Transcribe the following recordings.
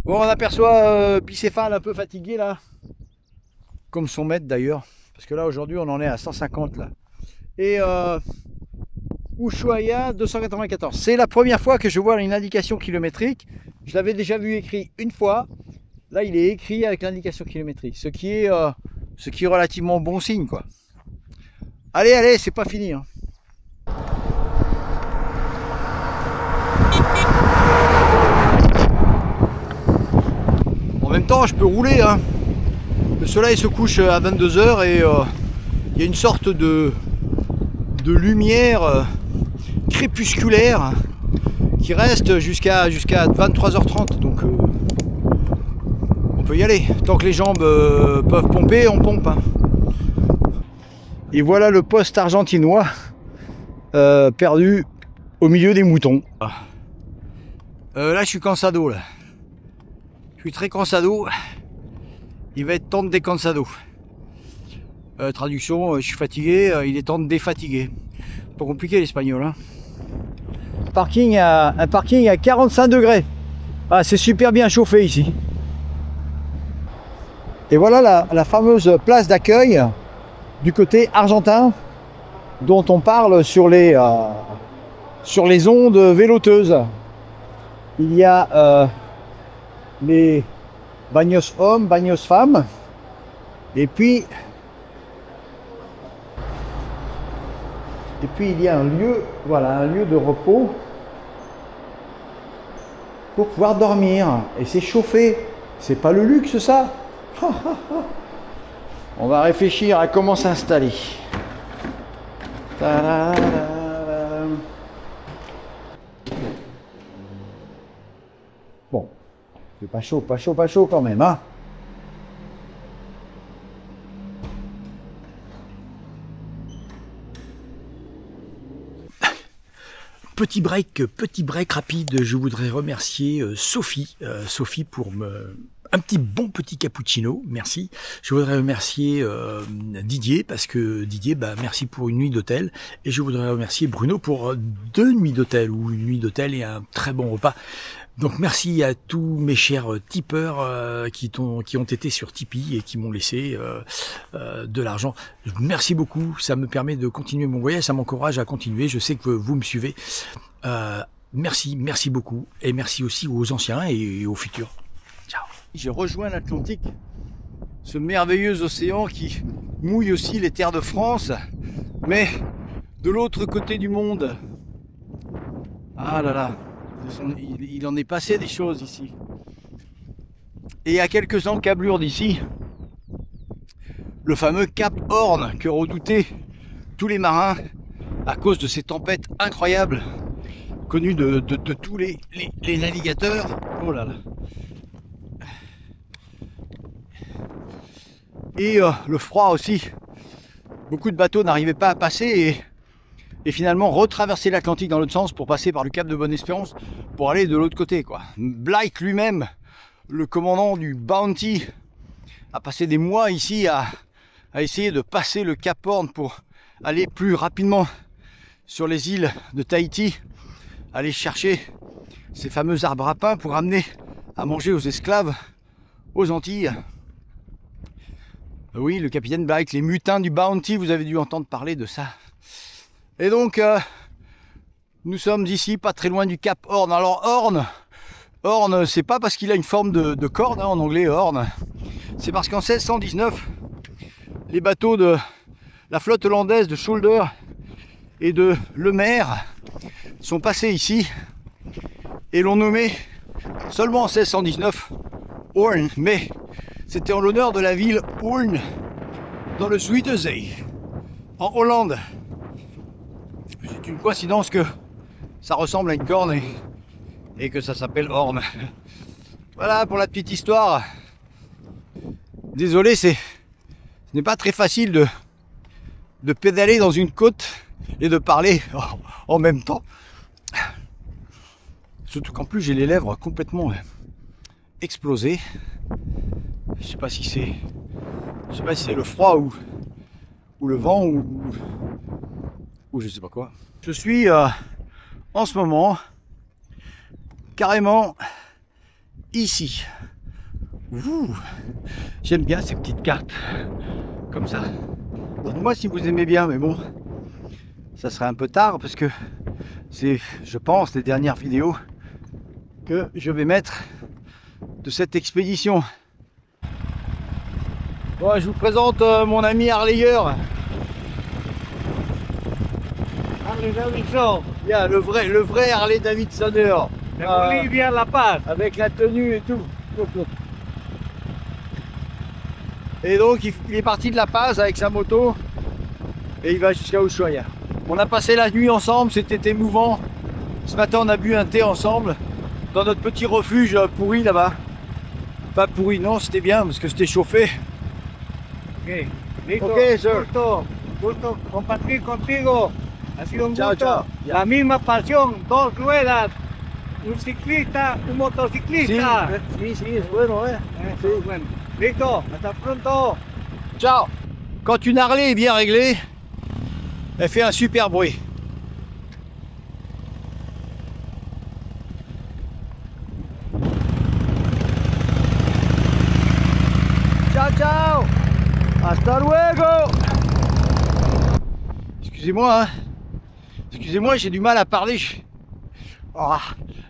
Bon, on aperçoit Bicéphale un peu fatigué là, comme son maître d'ailleurs, parce que là aujourd'hui on en est à 150 là. Et Ushuaïa 294. C'est la première fois que je vois une indication kilométrique. Je l'avais déjà vu écrit une fois. Là il est écrit avec l'indication kilométrique, ce qui est relativement bon signe quoi. Allez, allez, c'est pas fini. Hein. En même temps, je peux rouler. Hein. Le soleil se couche à 22 h et il y a une sorte de lumière crépusculaire qui reste jusqu'à 23 h 30. Donc on peut y aller. Tant que les jambes peuvent pomper, on pompe. Hein. Et voilà le poste argentinois perdu au milieu des moutons. Là, je suis cansado là. Je suis très cansado. Il va être temps de décansado. Traduction, je suis fatigué, il est temps de défatiguer. Pas compliqué l'espagnol. Hein. Un parking à 45 degrés. Ah, c'est super bien chauffé ici. Et voilà la fameuse place d'accueil du côté argentin dont on parle sur les ondes véloteuses. Il y a les bagnos hommes, bagnos femmes, et puis il y a un lieu, voilà, un lieu de repos pour pouvoir dormir. Et c'est chauffé. C'est pas le luxe ça. On va réfléchir à comment s'installer. Bon, c'est pas chaud quand même, hein. Petit break rapide. Je voudrais remercier Sophie pour un petit cappuccino, merci. Je voudrais remercier Didier, parce que Didier, merci pour une nuit d'hôtel. Et je voudrais remercier Bruno pour 2 nuits d'hôtel, ou une nuit d'hôtel et un très bon repas. Donc merci à tous mes chers tipeurs qui ont été sur Tipeee et qui m'ont laissé de l'argent. Merci beaucoup, ça me permet de continuer mon voyage, ça m'encourage à continuer. Je sais que vous me suivez. Merci beaucoup, et merci aussi aux anciens et aux futurs. Ciao. J'ai rejoint l'Atlantique, ce merveilleux océan qui mouille aussi les terres de France, mais de l'autre côté du monde. Ah là là. Il en est passé des choses ici. Et à quelques encablures d'ici, le fameux Cap Horn que redoutaient tous les marins à cause de ces tempêtes incroyables connues de tous les navigateurs. Oh là là. Et le froid aussi. Beaucoup de bateaux n'arrivaient pas à passer et finalement retraverser l'Atlantique dans l'autre sens pour passer par le cap de Bonne-Espérance pour aller de l'autre côté quoi. Blake lui-même, le commandant du Bounty, a passé des mois ici à essayer de passer le Cap Horn pour aller plus rapidement sur les îles de Tahiti, aller chercher ces fameux arbres à pain pour amener à manger aux esclaves aux Antilles. Oui, le capitaine Blake, les mutins du Bounty, vous avez dû entendre parler de ça. Et donc, nous sommes ici, pas très loin du Cap Horn. Alors Horn, c'est pas parce qu'il a une forme de corde, hein, en anglais Horn. C'est parce qu'en 1619, les bateaux de la flotte hollandaise de Scholder et de Lemaire sont passés ici et l'ont nommé seulement en 1619 Hoorn, mais c'était en l'honneur de la ville Hoorn dans le Zuiderzee, en Hollande. C'est une coïncidence que ça ressemble à une corne et que ça s'appelle Horn. Voilà pour la petite histoire. Désolé, ce n'est pas très facile de pédaler dans une côte et de parler en même temps. Surtout qu'en plus j'ai les lèvres complètement explosées. Je sais pas si c'est le froid ou le vent ou je sais pas quoi. Je suis en ce moment carrément ici. J'aime bien ces petites cartes comme ça. Dites-moi si vous aimez bien, mais bon, ça serait un peu tard parce que c'est, je pense, les dernières vidéos que je vais mettre de cette expédition. Bon, je vous présente mon ami harleyeur. Harley Davidson. Yeah, le vrai Harley Davidsoner. De Bolivie à La Paz. Avec la tenue et tout. Et donc il est parti de La Paz avec sa moto et il va jusqu'à Ushuaia. On a passé la nuit ensemble, c'était émouvant. Ce matin on a bu un thé ensemble dans notre petit refuge pourri là-bas. Pas pourri, non, c'était bien parce que c'était chauffé. Ok, listo. Ok, sir. Gusto compartir contigo. Ha sido un Chao, gusto. chao. La misma pasión, dos ruedas. Un ciclista, un motociclista. Sí, es bueno, Sí, bueno. Listo, hasta pronto. Ciao. Quand une Harley est bien réglée, elle fait un super bruit. Ciao, ciao. Hasta luego. Excusez-moi, hein. Excusez-moi, j'ai du mal à parler. Oh,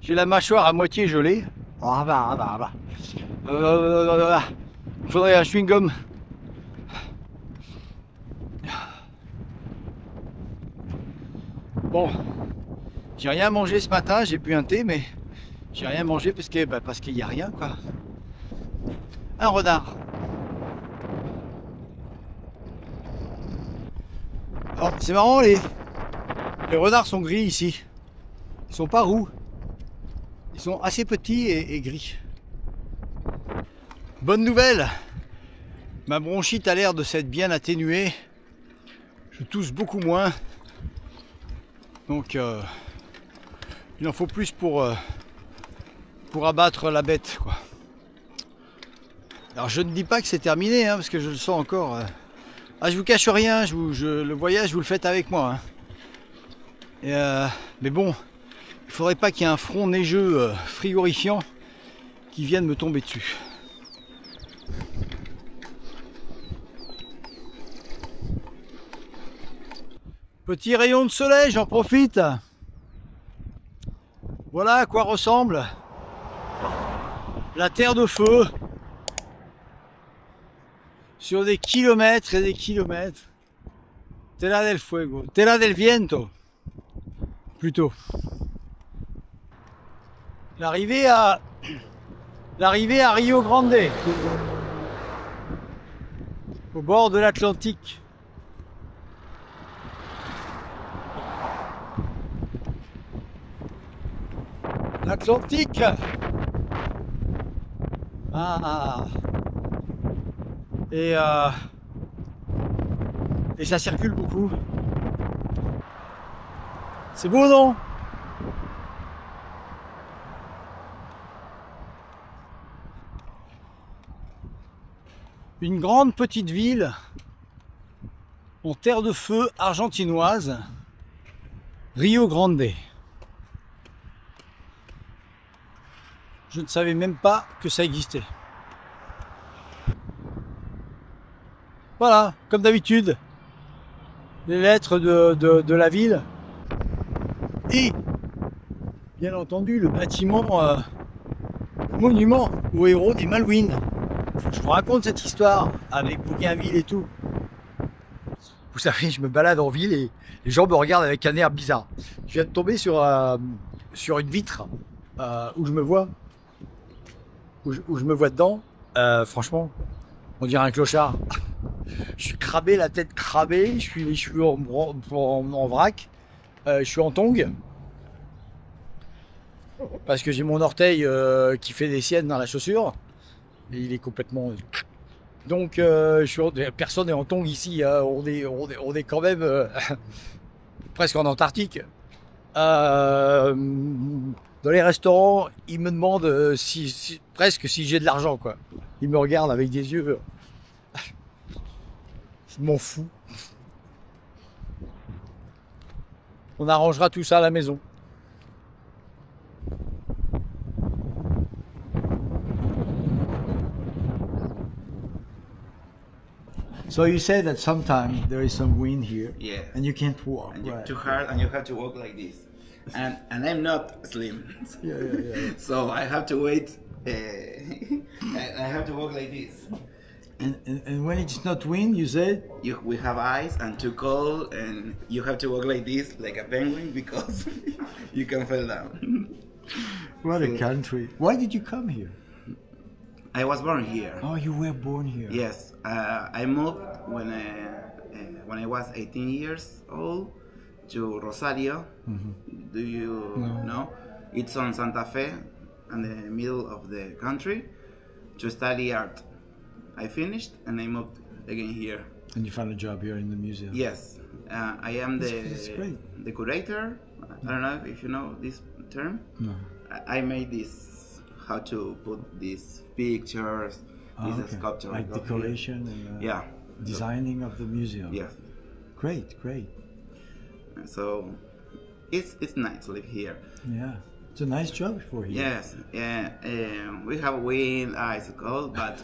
j'ai la mâchoire à moitié gelée. Oh, il faudrait un chewing-gum. Bon, j'ai rien mangé ce matin, j'ai bu un thé, mais j'ai rien mangé parce qu'il n'y a rien, quoi. Un renard. Alors, c'est marrant, les renards sont gris ici. Ils sont pas roux. Ils sont assez petits et gris. Bonne nouvelle, ma bronchite a l'air de s'être bien atténuée. Je tousse beaucoup moins. Donc il en faut plus pour abattre la bête, quoi. Alors je ne dis pas que c'est terminé, hein, parce que je le sens encore. Ah, je vous cache rien, le voyage vous le faites avec moi. Hein. Mais bon, il faudrait pas qu'il y ait un front neigeux frigorifiant qui vienne me tomber dessus. Petit rayon de soleil, j'en profite. Voilà à quoi ressemble la terre de feu sur des kilomètres et des kilomètres. Terra del fuego, terra del viento, plutôt. L'arrivée à Rio Grande, au bord de l'Atlantique. L'Atlantique. Ah. Et ça circule beaucoup. C'est beau, non? Une grande petite ville en terre de feu argentinoise, Rio Grande. Je ne savais même pas que ça existait. Voilà, comme d'habitude, les lettres de la ville. Et, bien entendu, le bâtiment monument aux héros des Malouines. Faut que je vous raconte cette histoire avec Bougainville et tout. Vous savez, je me balade en ville et les gens me regardent avec un air bizarre. Je viens de tomber sur une vitre où je me vois. Où je me vois dedans. Franchement, on dirait un clochard. Je suis crabé, la tête crabée, je suis en vrac, je suis en tongs. Parce que j'ai mon orteil qui fait des siennes dans la chaussure. Et il est complètement... Donc personne n'est en tongs ici, hein. On est quand même presque en Antarctique. Dans les restaurants, ils me demandent presque si j'ai de l'argent, quoi. Ils me regardent avec des yeux... Je m'en fous. On arrangera tout ça à la maison. So you said that sometimes there is some wind here, Yeah. and you can't walk. And you're Right. too hard, and you have to walk like this. And I'm not slim, Yeah. so I have to wait. I have to walk like this. And when it's not wind, you said. We have ice and too cold, and you have to walk like this, like a penguin, because you can fall down. What a country. Why did you come here? I was born here. Oh, you were born here. Yes, I moved when I was 18 years old to Rosario. Do you know? It's on Santa Fe, in the middle of the country, to study art. I finished and I moved again here. And you found a job here in the museum. Yes, I am That's great. the curator. I don't know if you know this term. No. I made this, how to put these pictures, this sculpture. Like up here. decoration and Yeah. designing of the museum. Yes. Great. So it's nice to live here. Yeah. It's a nice job for you. Yes. We have wind, ice, cold, but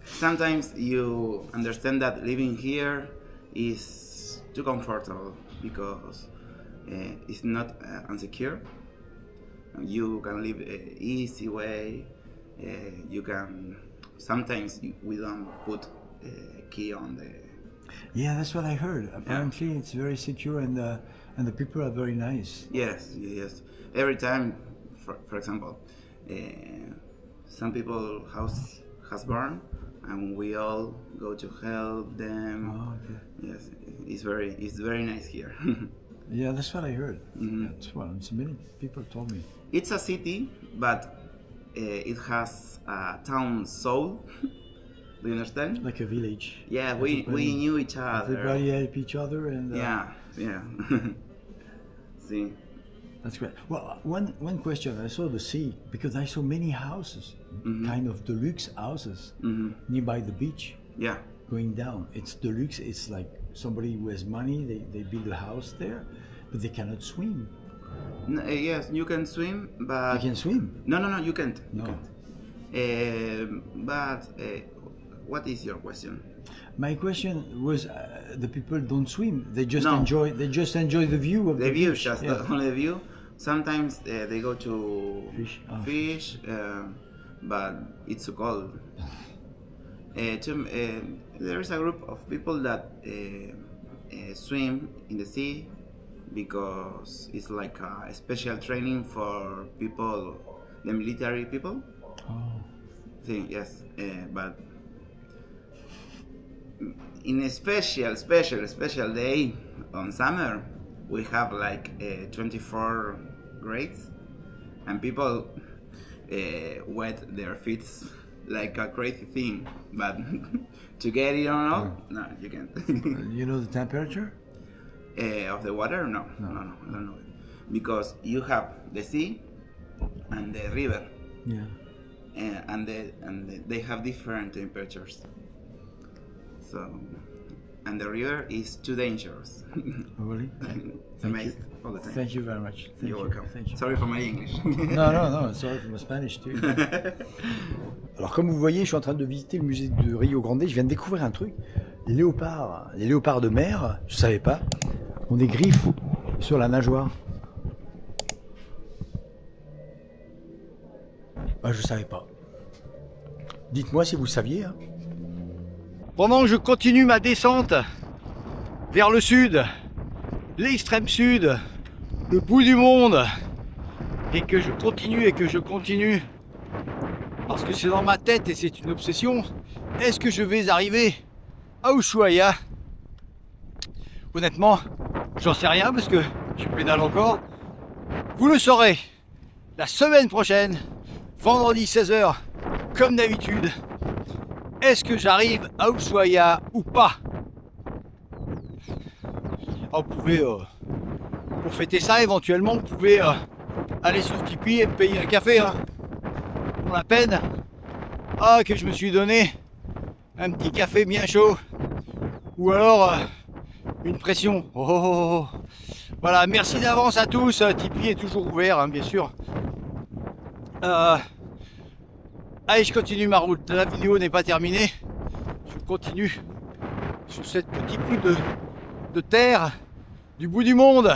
sometimes you understand that living here is too comfortable because it's not unsecure. You can live easy way. You can. Sometimes we don't put key on the. Yeah, that's what I heard. Apparently, it's very secure and the people are very nice. Yes. Every time, for example, some people house has burned, and we all go to help them. Oh, okay. Yes, it's very nice here. Yeah, that's what I heard. Mhm. That's what many people told me. It's a city, but it has a town soul. Do you understand? Like a village. Yeah, we knew each other. Everybody help each other and. Yeah. See. That's great. Well, one question. I saw the sea because I saw many houses, kind of deluxe houses nearby the beach. Yeah. Going down. It's deluxe. It's like somebody who has money. They build a house there, but they cannot swim. Yes, you can swim, but You can swim. No, you can't. You No. can't. But what is your question? My question was, the people don't swim. They just No. enjoy. They just enjoy the view of The view, beach. just Yeah. only the view. Sometimes they go to Fish. Oh. fish, but it's so cold. There is a group of people that swim in the sea because it's like a special training for people, the military people. Oh. Sí, yes, but in a special day on summer, we have like 24 grades, and people wet their feet like a crazy thing. But to get it or not, no, you can't. You know the temperature? Of the water? No, I don't know it. Because you have the sea and the river. Yeah. And they have different temperatures. So, and the river is too dangerous. Oh, really? It's amazing all the time. Thank you very much. Thank You're you. welcome. Thank you. Sorry for my English. No. Sorry for my Spanish too. Alors comme vous voyez, je suis en train de visiter le musée de Rio Grande. Je viens de découvrir un truc. Les léopards de mer, je savais pas, ont des griffes sur la nageoire. Ah, je savais pas. Dites-moi si vous saviez. Hein. Pendant que je continue ma descente vers le sud, l'extrême sud, le bout du monde, et que je continue, parce que c'est dans ma tête et c'est une obsession, est-ce que je vais arriver à Ushuaia? Honnêtement, j'en sais rien parce que je pédale encore. Vous le saurez la semaine prochaine, vendredi 16h, comme d'habitude. Est-ce que j'arrive à Ushuaia ou pas? Alors, vous pouvez, pour fêter ça, éventuellement, vous pouvez aller sur Tipeee et me payer un café. Hein, pour la peine que je me suis donné un petit café bien chaud. Ou alors une pression. Oh. Voilà, merci d'avance à tous. Tipeee est toujours ouvert, hein, bien sûr. Allez, je continue ma route. La vidéo n'est pas terminée. Je continue sur cette petit bout de terre du bout du monde.